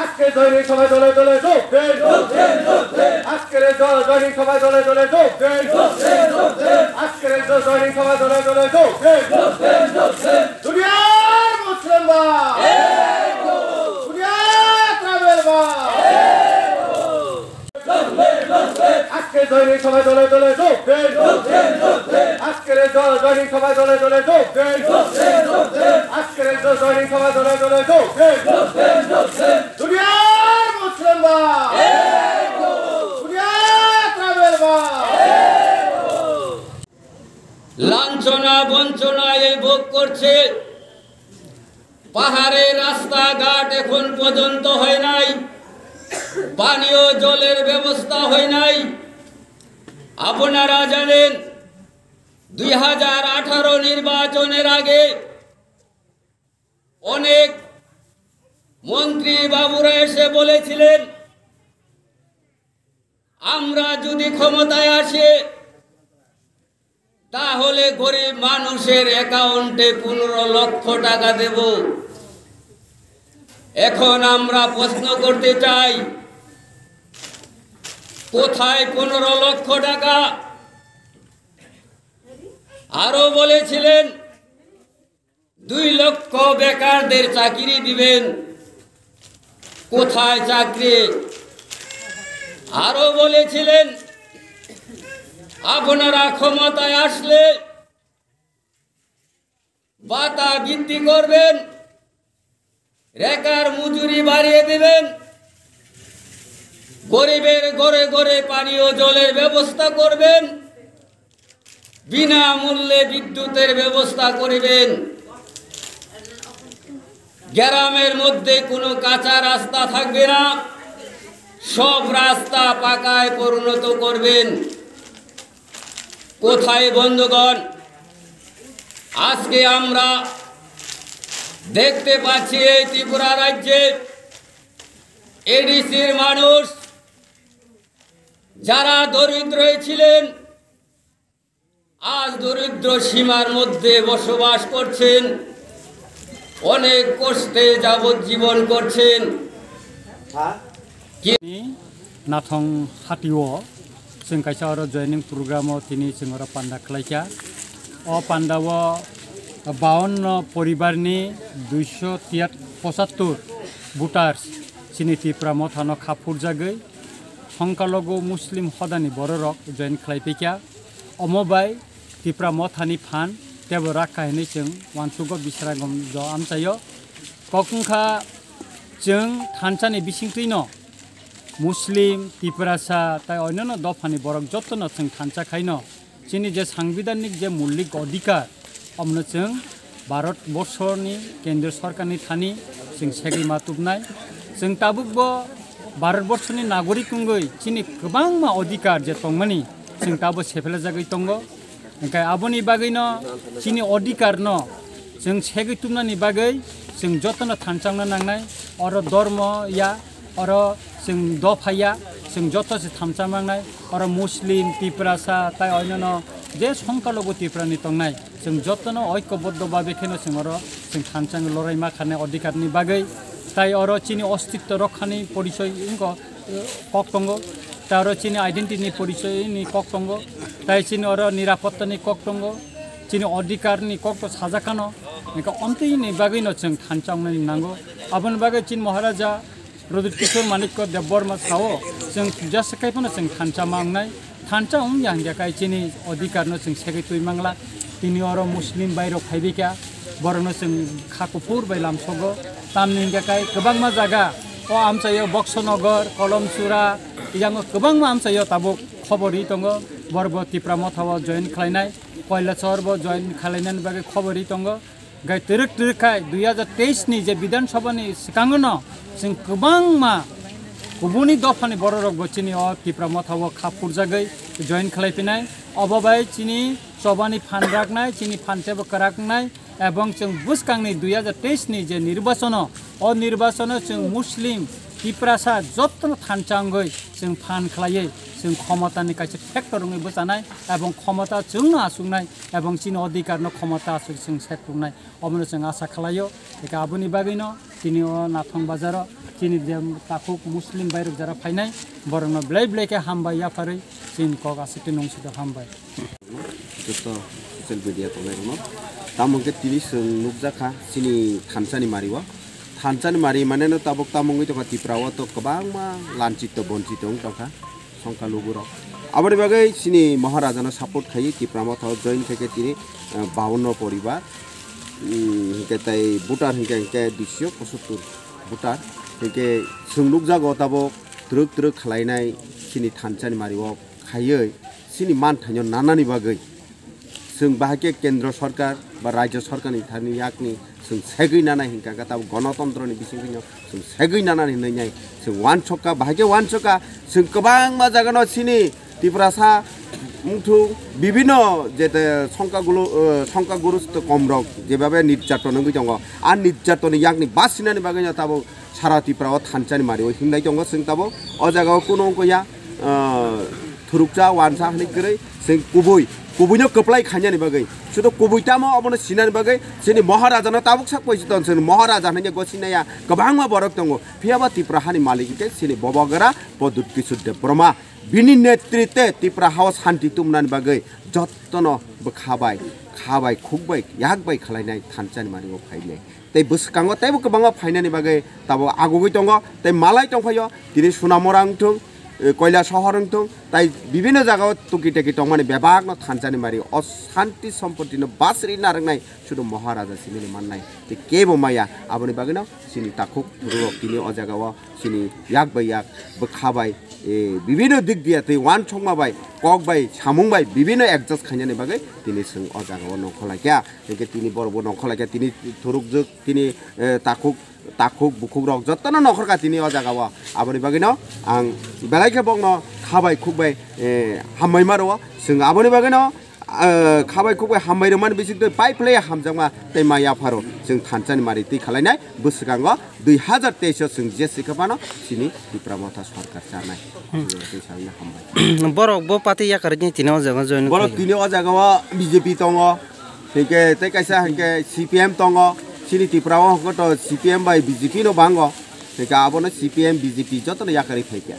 আজকে দৈনিক সভায় দলে দলে যোগ দেন, আজকের দৈনিক সভায় দলে দলে যোগ দেন, আজকের দৈনিক সভায় দলে দলে যোগ দেন। দুনিয়ার মুসলিম আজকে দৈনিক সভায় দলে দলে যোগ দেন, আজকের দৈনিক সভায় দলে দলে যোগ দেন, আজকের দৈনিক সভায় দলে দলে যোগ দেন। দুনিয়ার মুসলিম লাঞ্ছনা বঞ্চনা এই ভোগ করছে। পাহাড়ের রাস্তাঘাট এখন পর্যন্ত হয় নাই, পানীয় জলের ব্যবস্থা হয় নাই। আপনারা জানেন 2018 নির্বাচনের আগে অনেক মন্ত্রী বাবুরা এসে বলেছিলেন, আমরা যদি ক্ষমতায় আসি তাহলে গরিব মানুষের অ্যাকাউন্টে 15 লক্ষ টাকা দেব। এখন আমরা প্রশ্ন করতে চাই, কোথায় 15 লক্ষ টাকা? আরো বলেছিলেন 2 লক্ষ বেকারদের চাকরি দিবেন, কোথায় চাকরি? আরো বলেছিলেন আপনারা ক্ষমতায় আসলে ভাতা বৃদ্ধি করবেন, রেকার মজুরি বাড়িয়ে দিবেন, গরিবের ঘরে ঘরে পানীয় জলের ব্যবস্থা করবেন, বিনামূল্যে বিদ্যুতের ব্যবস্থা করবেন, গ্রামের মধ্যে কোনো কাঁচা রাস্তা থাকবে না, সব রাস্তা পাকায় পরিণত করবেন। কোথায় বন্ধুগণ? আজকে আমরা দেখতে পাচ্ছি এই ত্রিপুরা রাজ্যে এডিসির মানুষ যারা দরিদ্র ছিলেন আজ দরিদ্র সীমার মধ্যে বসবাস করছেন, অনেক কষ্টে যাবজ্জীবন করছেন। नाथं हाटिओ जों कायसा आरो जयनिं प्रग्रामाव दिनै जों आरो पान्डा खालायखा अ पान्डाव 52 परिबारनि 275 भोटार्स चिनि त्रिपुरामाव थानो खाफुर जागै संख्यालघु मुस्लिम हदानि बर' रक जयन खालायफैखा अमबाय त्रिपुरामाव थानि फान तेबो राखायनै जों वानसुग बिसरागम ज आमसायो कखुंखा जों थानसानि बिसिंथैनो मुस्लिम त्रिपुरासा ताई अन्यान्य दफानि बरक जतन जों थानसाखायनो जोंनि जे सांबिधानिक जे मौलिक अधिकार अमनो जों भारत बर्षनि केन्द्र सरकारनि थानि जों सेगैमा तुबनाय जों ताबुकबो भारत बर्षनि नागरिकंगै जोंनि गोबां मा अधिकार जे तंमानि जों ताबो सेफेला जागै तंगो ओंखाय आबोनि बागैनो जोंनि अधिकार न जों सेगै तुबनानि बागै जों जतन थानसांनो नांनाय अर धर्म या अर जों दफाया जों जतसे थामसामांनाय अर मुस्लिम त्रिपुरासा ताई अन्यान्य जे संख्यालघु त्रिपुरानि तंनाय जों जतन ऐक्यबद्ध भाबेखेनो जों अर जों थानसां लड़ाइमा खानाय अधिकारनि बागै ताई अर चिनि अस्तित्व रक्षानि परिचय कक तंगो ताई अर चिनि आइडेन्टिटी परिचयनि कक तंगो ताई चिनि अर निरापत्तानि कक तंगो चिनि अधिकारनि कक तो साजाखानो एका अन्तिनि बागैनो जों थानसांनो नांगौ आबोनि बागै चिन महाराजा रुद्र किशोर माणिक्य देवबर्मा सावो जों जासकायफोनो जों थानसामांनाय थानसा यांगाकाय चिनि अधिकारनो जों सेगै तुइमांला तिनि अर मुस्लिम बायरो फाइबिका बरनो जों खाकुपुर बायलामसगो तामनिंगाकाय गोबां मा जागा अ आमसायो बक्सनगर कलमसुरा इयांगो गोबां मा आमसायो ताबो खबरि दंगो बरबो त्रिपुरामाव थाव जयन खालायनाय कैलासहरबो जयन खालायनायनि बागै खबरि दंगो गाय तिरक तिरखाय 2023 नि जे विधानसभानि सिगाङनो जों गोबां मा गुबुननि दफानि बर' रक बचिनि अ त्रिपुरामाव थाव खाफुर जागै जयन खालायफिनाय अबबाय चिनि सबानि फानरागनाय चिनि फानसेबो करागनाय एवं जों बुसकांनि 2023 नि जे निर्वाचन अ निर्वाचन जों मुस्लिम तिप्रासा जत्न थानचांगै जों फान खालायै जों क्षमतानि कासे फेक्टरङै बोजानाय एबं क्षमता जोंनो आसुंनाय एबं चिन अधिकारनो क्षमता आसु जों सेक्टुंनाय अमनो जों आसा खालायो एका आबुनि बागैनो तिनि नाथं बाजार तिनि ताकुक मुस्लिम बायरक जारा फायनाय बरनो ब्लाइ ब्लाइके हामबाय याफारै जों कक आसिते नंसिद हामबाय जस्तो ससियल मिडिया तंनायनो तामंके तिनि जों नुकजाखा सिनि थानसानि मारिवा थानसानि मारि माने ताबक तामंगै तका तिप्रावा तो गोबांमा लानचित बनचित तंखा संकालुगुर आबादि बागै सिनि महाराजानो सापर्ट खायो तिप्रामा थाव जइन থেকে তিনি 52 परिवार हिके ताई बुटार हिके दिसियो 75 बुटार हिके सोंलुक जागो ताबो द्रुक द्रुक खालायनाय सिनि थानसानि मारिवा खायै सिनि मान थायो नानानि बागै जों बाहाके केन्द्र सरकार बा राज्य सरकारनि थानि याकनि जों सेगैनानाय हिंका ताबो गणतन्त्रनि बिसिङै जों सेगैनानानै होननाय जों वान छक्का बाहाके वान छक्का जों गोबां मा जागोन सिनि तिप्रासा मुथु বিভিন্ন যেতে সংখ্যাগুরুত্ব কম রক যেভাবে নির্যাতন দङ আর নির্যাতন ইয়াকনি বাসিনাनि बागै ताबो सारा तिप्राव थानसानि मारि हिंनाय दङ जों ताबो अ जागाव कोनो गया थुरुकजा वानसा हनै गरै जों कुबुइनो कप्लाइ खान्यानि बागै सुदो कुबुइतामा अबनो सिनानि बागै जोंनि महाराजानो ताबुक साक पैसि दन जों महाराजा हनै गसिनाया गोबांमा बरक दङ फियाबा तिप्राहानि मालिकके सिनि बबगरा पदुत किसुद्दे ब्रह्मा बिनि नेतृत्वे तिप्रा हाव शान्ति तुमनानि बागै जत्तन बखाबाय खाबाय खुगबाय याकबाय खालायनाय थानसानि मारियाव फायनाय तै बसकांगो तैबो गोबांआ फायनानि बागै ताबो आगुगै दङ तै मालाय दंफायो दिनै सुनामरां थुं कयला शहरं थुं तै विभिन्न जागाव तुकि टेकि दंमानि बेबागनो थानसानि मारि अशान्ति सम्पत्तिनो बासरि नारंनाय सुदु महाराजा सिनि माननाय ते केबो माया आबनि बागैनो सिनि ताखुक रुरक तिनि अ जागाव सिनि याकबाय याक बखाबाय विभिन्न दिग दिया तै वान छंमाबाय ककबाय सामुंबाय विभिन्न एडजस्ट खायनानि बागै तिनि जों अ जागाव नखलायका एके तिनि बरबो नखलायका तिनि थुरुकजोक तिनि ताखुक बुखुक रक जत्तन नखरका तिनि अ जागाव आबनि बागैनो आं बेलायके बंनो खाबाय खुबाय हामबाय मारो जों आबनि बागैनो खाबाय खुबाय हामबाय रमान बिसिक पाइपले हामजामा तै माया फारो जों थानसानि मारि ति खालायनाय बोसगांगो 2023 जों जेसिकाबानो सिनि तिप्रामथा सरकार जानाय दैसानि हामबाय बरक बो पार्टी याकारनि तिनाव जगा जइन बरक तिनि अ जागाव बीजेपी दङ हेके तै कायसा हेके सीपीएम दङ सिनि तिप्राव हकट सीपीएम बाय बीजेपी नो बांगो हेका आबनो सीपीएम बीजेपी जतन याकारि फैका